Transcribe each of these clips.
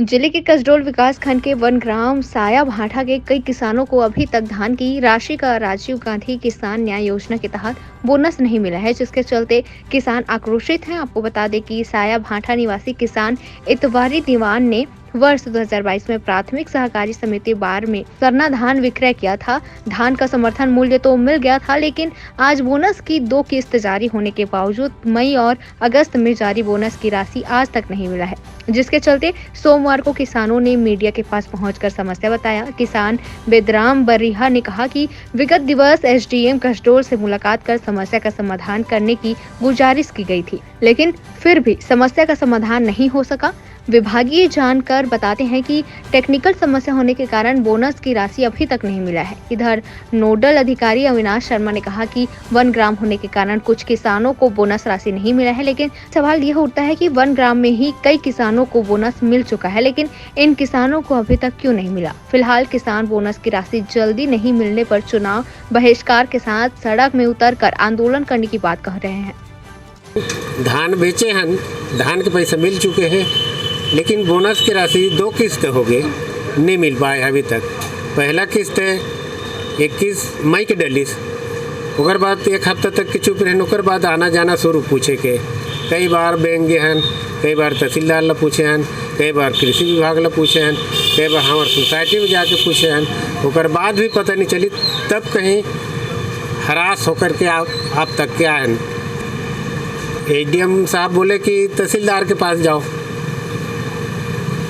जिले के कसडोल विकास खंड के वन ग्राम साया भाठा के कई किसानों को अभी तक धान की राशि का राजीव गांधी किसान न्याय योजना के तहत बोनस नहीं मिला है, जिसके चलते किसान आक्रोशित हैं। आपको बता दें कि साया भाठा निवासी किसान इतवारी दीवान ने वर्ष 2022 में प्राथमिक सहकारी समिति बार में सरना धान विक्रय किया था। धान का समर्थन मूल्य तो मिल गया था, लेकिन आज बोनस की 2 किस्त जारी होने के बावजूद मई और अगस्त में जारी बोनस की राशि आज तक नहीं मिला है, जिसके चलते सोमवार को किसानों ने मीडिया के पास पहुंचकर समस्या बताया। किसान बेदराम बरिहा ने कहा कि विगत दिवस एसडीएम कसडोल से मुलाकात कर समस्या का समाधान करने की गुजारिश की गई थी, लेकिन फिर भी समस्या का समाधान नहीं हो सका। विभागीय जानकर बताते हैं कि टेक्निकल समस्या होने के कारण बोनस की राशि अभी तक नहीं मिला है। इधर नोडल अधिकारी अविनाश शर्मा ने कहा कि वन ग्राम होने के कारण कुछ किसानों को बोनस राशि नहीं मिला है, लेकिन सवाल यह उठता है कि वन ग्राम में ही कई किसानों को बोनस मिल चुका है, लेकिन इन किसानों को अभी तक क्यों नहीं मिला। फिलहाल किसान बोनस की राशि जल्दी नहीं मिलने पर चुनाव बहिष्कार के साथ सड़क में उतरकर आंदोलन करने की बात कह रहे हैं। धान बेचे हैं, धान के पैसे मिल चुके हैं, लेकिन बोनस की राशि 2 किस्त हो गए, नहीं मिल पाए अभी तक। पहला किस्त है 21 मई के डलिस, ओकर बाद 1 हफ्ता तक के चुप रहे, ओकर बाद आना जाना शुरू पूछे के। कई बार बैंक गए हैं, कई बार तहसीलदार ला पूछे हैं, कई बार कृषि विभाग ला पूछे हैं, कई बार हमारे सोसाइटी में जाके पूछे हैं, ओकर बाद भी पता नहीं चली। तब कहीं हरास होकर के आप तक के आए। एडीएम साहब बोले कि तहसीलदार के पास जाओ,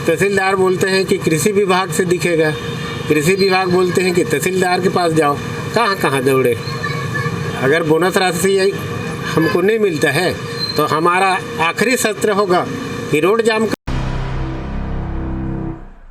तहसीलदार बोलते हैं कि कृषि विभाग से दिखेगा, कृषि विभाग बोलते हैं कि तहसीलदार के पास जाओ। कहाँ कहाँ दौड़े। अगर बोनस राशि हमको नहीं मिलता है तो हमारा आखिरी सत्र होगा कि रोड जाम